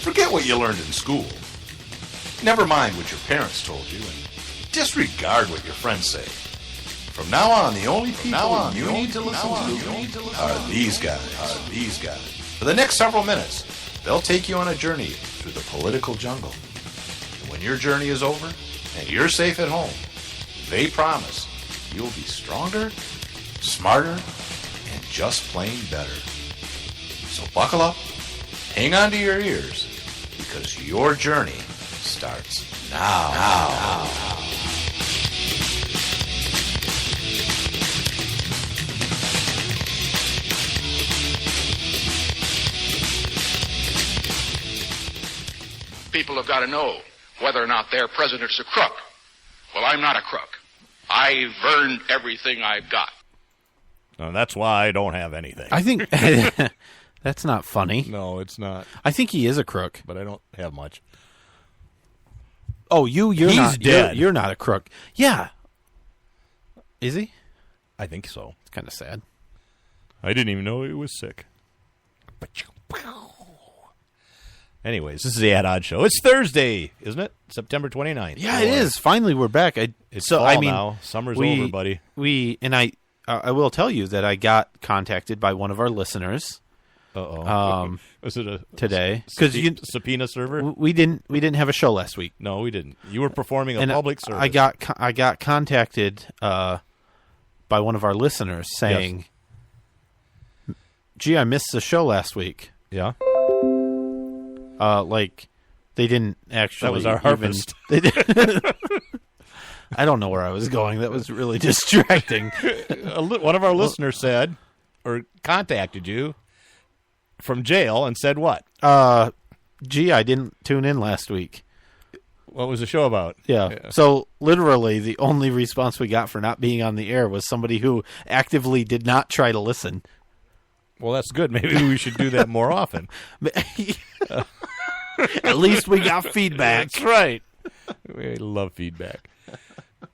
Forget what you learned in school. Never mind what your parents told you, and disregard what your friends say. From now on, the only people you need to listen to are these guys. For the next several minutes, they'll take you on a journey through the political jungle. And when your journey is over and you're safe at home, they promise you'll be stronger, smarter, and just plain better. So buckle up, hang on to your ears, because your journey starts now. People have got to know whether or not their president's a crook. Well, I'm not a crook. I've earned everything I've got. And that's why I don't have anything. I think that's not funny. No, it's not. I think he is a crook. But I don't have much. Oh, you're He's not dead. You're not a crook. Yeah. Is he? I think so. It's kind of sad. I didn't even know he was sick. Anyways, this is the Ad Odd Show. It's Thursday, isn't it? September 29th. Yeah, it is. Finally, we're back. It's fall now. Summer's over, buddy. I will tell you that I got contacted by one of our listeners. Was it a today? Because subpoena server? We didn't have a show last week. No, we didn't. You were performing a public service. I got contacted by one of our listeners saying, yes. "Gee, I missed the show last week." Yeah. Like they didn't actually. That was our harvest. They did. I don't know where I was going. That was really distracting. One of our listeners said, or contacted you from jail and said what? Gee, I didn't tune in last week. What was the show about? Yeah. So literally the only response we got for not being on the air was somebody who actively did not try to listen. Well, that's good. Maybe we should do that more often. At least we got feedback. That's right. We love feedback.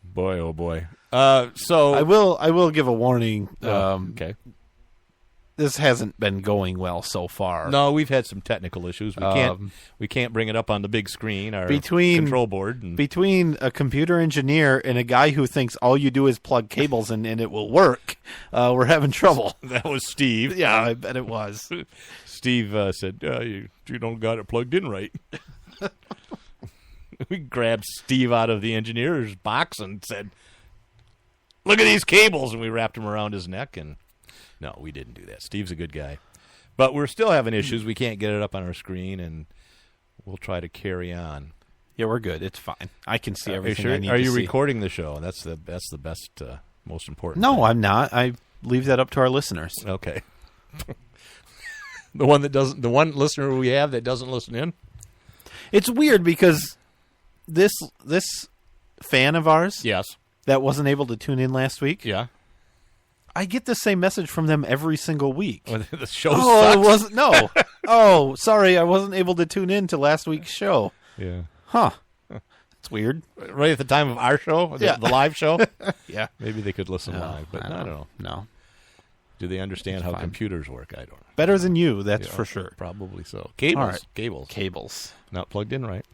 Boy, oh boy. So I will give a warning. Okay. This hasn't been going well so far. No, we've had some technical issues. We can't bring it up on the big screen, our control board. Between a computer engineer and a guy who thinks all you do is plug cables and it will work, we're having trouble. That was Steve. Yeah, I bet it was. Steve said, you don't got it plugged in right. We grabbed Steve out of the engineer's box and said, look at these cables, and we wrapped them around his neck. And no, we didn't do that. Steve's a good guy. But we're still having issues. We can't get it up on our screen, and we'll try to carry on. Yeah, we're good. It's fine. I can see everything I need Are to you see. recording the show? That's the best, most important No, thing. I'm not. I leave that up to our listeners. Okay. The one listener we have that doesn't listen in? It's weird because this fan of ours Yes. that wasn't able to tune in last week, Yeah. I get the same message from them every single week. Well, the show It sucks. wasn't. No. Oh, sorry, I wasn't able to tune in to last week's show. Yeah. Huh. It's weird. Right at the time of our show, the live show? Yeah. Maybe they could listen live, but I don't know. No. Do they understand how computers work? I don't know. Better than you, that's for sure. Probably so. Cables. All right. Cables. Not plugged in right.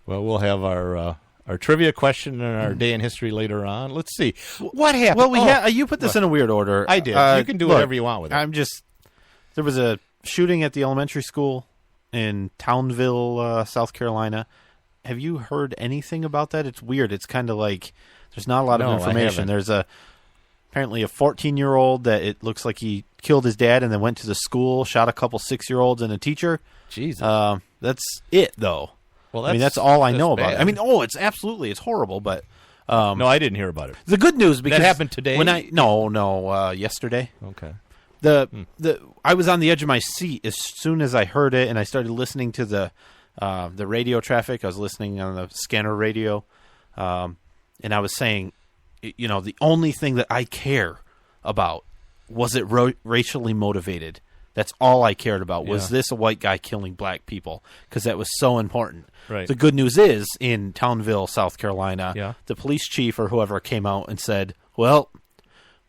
Well, we'll have our trivia question and our day in history later on. Let's see. What happened? Well, you put this in a weird order. I did. You can do whatever you want with it. There was a shooting at the elementary school in Townville, South Carolina. Have you heard anything about that? It's weird. It's kind of like there's not a lot of information. There's apparently a 14-year-old that it looks like he killed his dad and then went to the school, shot a couple 6-year-olds and a teacher. Jesus. That's it, though. Well, that's all I know about bad. it. I mean, it's horrible, but no, I didn't hear about it. the good news, because that happened today. Yesterday. Okay. I was on the edge of my seat as soon as I heard it, and I started listening to the radio traffic. I was listening on the scanner radio, and I was saying, the only thing that I care about was it racially motivated. That's all I cared about. Was this a white guy killing black people? Because that was so important. Right. The good news is, in Townville, South Carolina, the police chief or whoever came out and said, well,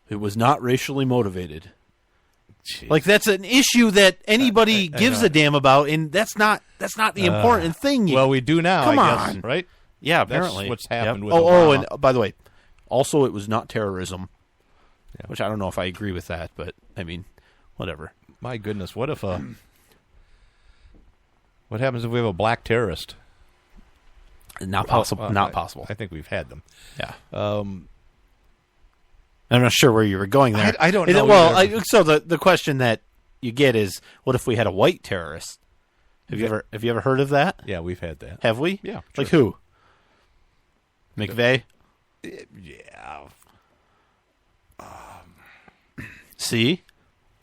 it was not racially motivated. Jeez. Like that's an issue that anybody gives a damn about, and that's not the important thing. Well, we do now, Come I guess, on. right? Yeah, That's apparently what's happened with Oh, Obama. and by the way, also it was not terrorism, which I don't know if I agree with that, but I mean, whatever. My goodness, what if what happens if we have a black terrorist? Not possible. Not possible. I think we've had them. Yeah. I'm not sure where you were going there. I don't know Well, either. so the question that you get is, what if we had a white terrorist? Have you ever heard of that? Yeah, we've had that. Have we? Yeah, Like who? McVeigh? Yeah. See?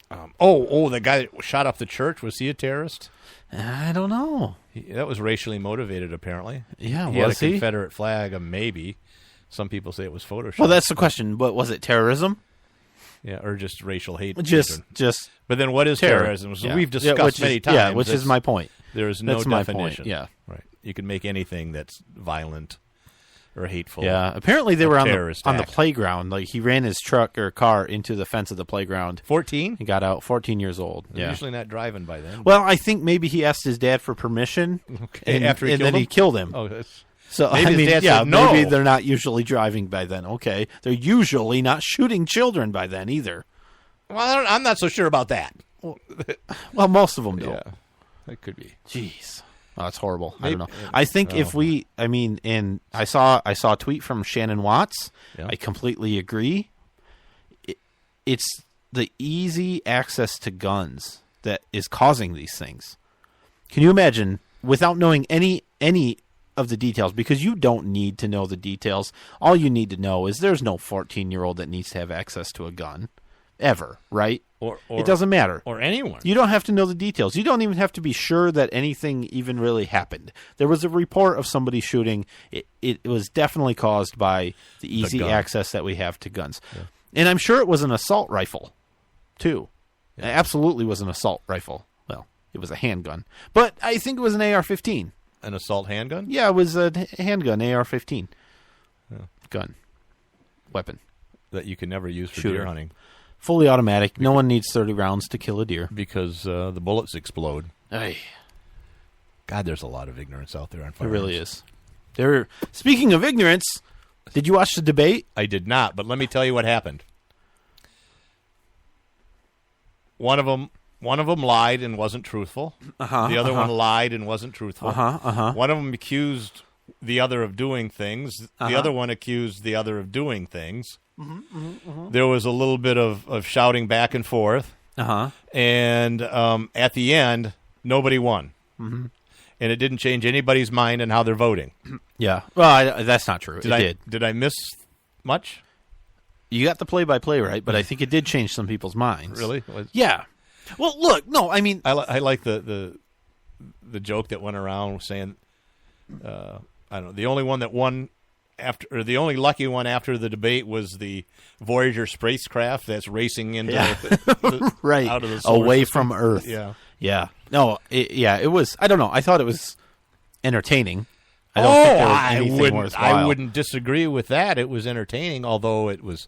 The guy that shot up the church, was he a terrorist? I don't know. That was racially motivated, apparently. Yeah, he had a was he? Confederate flag, maybe. Some people say it was Photoshopped. Well, that's the question. What was it? Terrorism? Yeah, or just racial hate. Just But then what is terror. terrorism? So Yeah. we've discussed which many is, times. Yeah, which is It's- my point. There is no That's my definition. point, yeah. Right. You can make anything that's violent or hateful. Yeah, apparently they a were on terrorist the act. playground. Like he ran his truck or car into the fence of the playground. 14? He got out. 14 years old. They're Yeah. usually not driving by then. Well, I think maybe he asked his dad for permission. Okay, and, after he and killed then him? he killed him. Oh, that's... So Maybe I his mean, dad yeah, said no. maybe they're not usually driving by then. Okay, they're usually not shooting children by then either. Well, I'm not so sure about that. Well, most of them don't. Yeah, that could be. Jeez, oh, that's horrible. I Maybe- don't know. I think if we, I mean, and I saw a tweet from Shannon Watts. Yeah. I completely agree. It's the easy access to guns that is causing these things. Can you imagine, without knowing any of the details, because you don't need to know the details. All you need to know is there's no 14-year-old that needs to have access to a gun ever, right? Or it doesn't matter. Or anyone. You don't have to know the details. You don't even have to be sure that anything even really happened. There was a report of somebody shooting. It was definitely caused by the easy gun. access that we have to guns. Yeah. And I'm sure it was an assault rifle, too. It absolutely was an assault rifle. Well, it was a handgun. But I think it was an AR-15. An assault handgun? Yeah, it was a handgun, AR-15. Gun. Weapon. That you can never use for Shooter. deer hunting. Fully automatic. No one needs 30 rounds to kill a deer. Because the bullets explode. Ay, God, there's a lot of ignorance out there on it firearms. really is. Speaking of ignorance, did you watch the debate? I did not, but let me tell you what happened. One of them lied and wasn't truthful. The other one lied and wasn't truthful. One of them accused the other of doing things. The other one accused the other of doing things. There was a little bit of shouting back and forth. And at the end, nobody won. And it didn't change anybody's mind on how they're voting. Yeah. Well, that's not true. Did I miss much? You got the play-by-play right, but I think it did change some people's minds. Really? Yeah. Well, look, no, I mean... I like the joke that went around saying, I don't know, the only one that won after, or the only lucky one after the debate was the Voyager spacecraft that's racing into right, out of the solar away system. from Earth. Yeah. Yeah. No, it was... I don't know. I thought it was entertaining. I don't think there was anything worthwhile. I wouldn't disagree with that. It was entertaining, although it was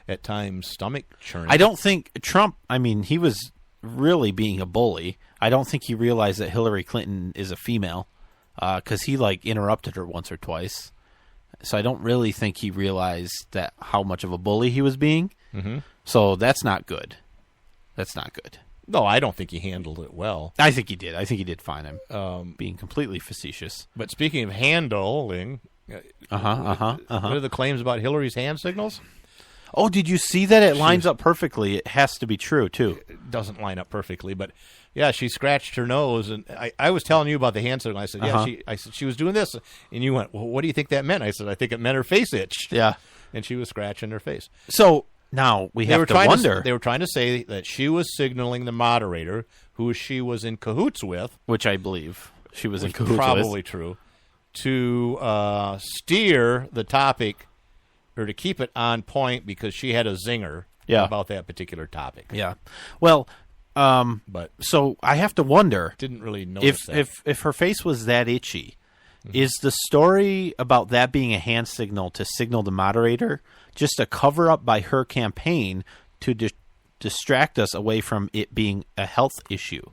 at times stomach churning. I don't think Trump, I mean, he was really being a bully. I don't think he realized that Hillary Clinton is a female because he, interrupted her once or twice. So I don't really think he realized that how much of a bully he was being. Mm-hmm. So that's not good. That's not good. No, I don't think he handled it well. I think he did. I think he did fine. I'm being completely facetious. But speaking of handling, what are the claims about Hillary's hand signals? Oh, did you see that? It lines up perfectly. It has to be true, too. It doesn't line up perfectly, but yeah, she scratched her nose, and I was telling you about the hand signal. I said, I said she was doing this, and you went, well, what do you think that meant? I said, I think it meant her face itched. Yeah. And she was scratching her face. So now we have to wonder. They were trying to say that she was signaling the moderator, who she was in cahoots with, which I believe she was in cahoots probably with. True, to steer the topic or to keep it on point because she had a zinger about that particular topic. Yeah. Well, but so I have to wonder didn't really notice if her face was that itchy. Is the story about that being a hand signal to signal the moderator just a cover up by her campaign to distract us away from it being a health issue.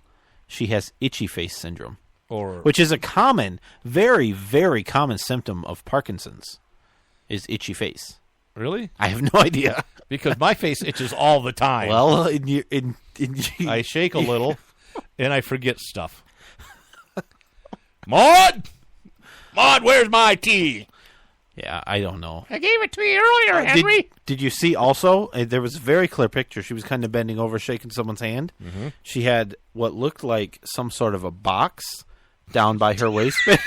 She has itchy face syndrome, which is a common, very, very common symptom of Parkinson's, is itchy face. Really? I have no idea. Because my face itches all the time. Well, I shake a little, and I forget stuff. Maud, where's my tea? Yeah, I don't know. I gave it to you earlier, Henry. Did you see also, there was a very clear picture. She was kind of bending over, shaking someone's hand. Mm-hmm. She had what looked like some sort of a box down by her waistband.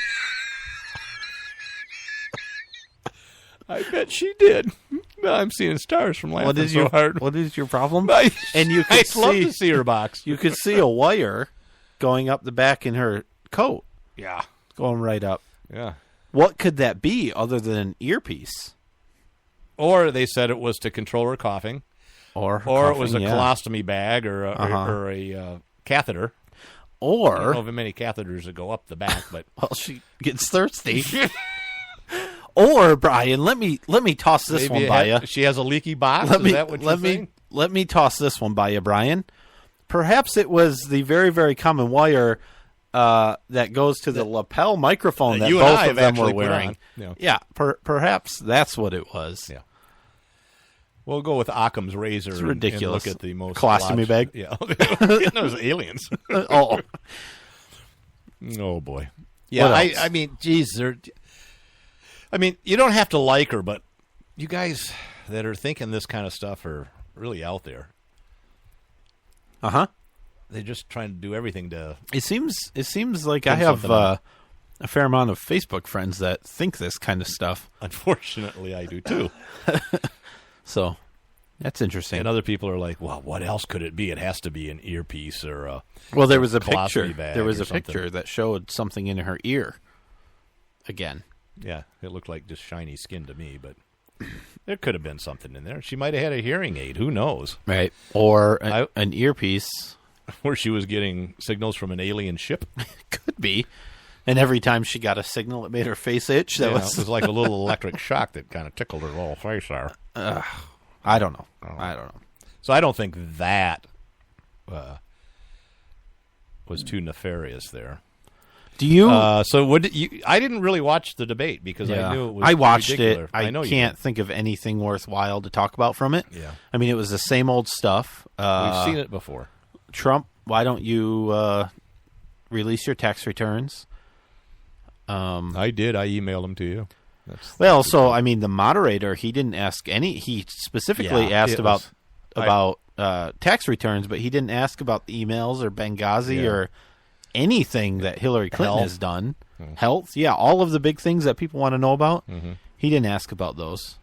I bet she did. I'm seeing stars from laughing so hard. What is your problem? And you could love to see her box. You could see a wire going up the back in her coat. Yeah. Going right up. Yeah. What could that be other than an earpiece? Or they said it was to control her coughing. Or it was a colostomy bag or a catheter. Or I don't know of many catheters that go up the back, but well, she gets thirsty. Or Brian, let me toss this one by you. She has a leaky box. Is that what you're saying? Let me toss this one by you, Brian. Perhaps it was the very, very common wire that goes to the lapel microphone that both of them were wearing. Yeah, perhaps that's what it was. Yeah. We'll go with Occam's razor. It's ridiculous. And look at the most colostomy bag. Yeah, those aliens. Oh boy. Yeah, I mean, geez, I mean, you don't have to like her, but you guys that are thinking this kind of stuff are really out there. They're just trying to do everything to. It seems like I have a fair amount of Facebook friends that think this kind of stuff. Unfortunately, I do too. So that's interesting. And other people are like, "Well, what else could it be? It has to be an earpiece or a." Well, there was a picture. Bag there was a something. picture that showed something in her ear. Again. Yeah, it looked like just shiny skin to me, but there could have been something in there. She might have had a hearing aid. Who knows? Right. Or an earpiece. Where she was getting signals from an alien ship. Could be. And every time she got a signal, it made her face itch. It was like a little electric shock that kind of tickled her little face there. I don't know. I don't know. So I don't think that was too nefarious there. Do you? So what? I didn't really watch the debate because I knew it was. I watched ridiculous. it. I can't think of anything worthwhile to talk about from it. Yeah. I mean, it was the same old stuff. We've seen it before. Trump, why don't you release your tax returns? I did. I emailed them to you. So I mean, the moderator, he didn't ask any. He specifically asked about tax returns, but he didn't ask about the emails or Benghazi or anything that Hillary Clinton has done. Health, all of the big things that people want to know about. Mm-hmm. He didn't ask about those.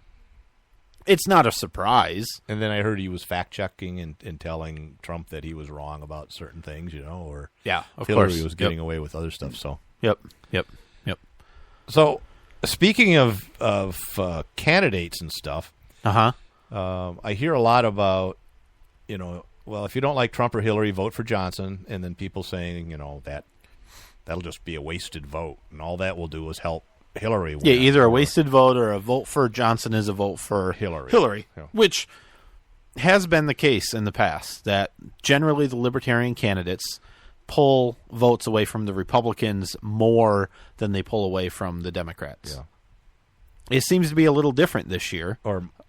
It's not a surprise. And then I heard he was fact-checking and telling Trump that he was wrong about certain things, or of Hillary course. was getting away with other stuff. So Yep. So speaking of candidates and stuff, I hear a lot about, well, if you don't like Trump or Hillary, vote for Johnson, and then people saying, that'll just be a wasted vote, and all that will do is help Hillary win. Yeah, either a wasted vote or a vote for Johnson is a vote for Hillary. Yeah. Which has been the case in the past, that generally the Libertarian candidates pull votes away from the Republicans more than they pull away from the Democrats. Yeah. It seems to be a little different this year.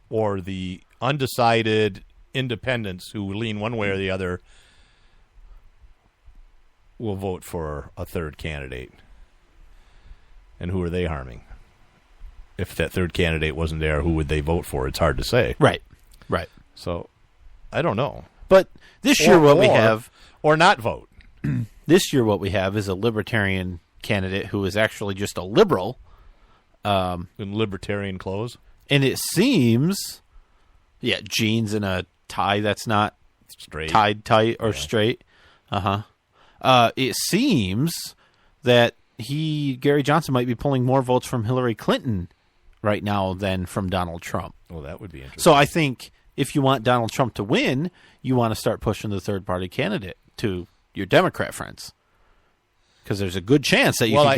Or the undecided independents who lean one way or the other will vote for a third candidate. And who are they harming? If that third candidate wasn't there, who would they vote for? It's hard to say. Right. So, I don't know. But this year we have... Or not vote. This year what we have is a Libertarian candidate who is actually just a liberal. In libertarian clothes. And it seems... jeans and a tie that's not straight, tied tight or straight. It seems that Gary Johnson might be pulling more votes from Hillary Clinton right now than from Donald Trump. Well, that would be interesting. So I think if you want Donald Trump to win, you want to start pushing the third party candidate to your Democrat friends, because there's a good chance that you can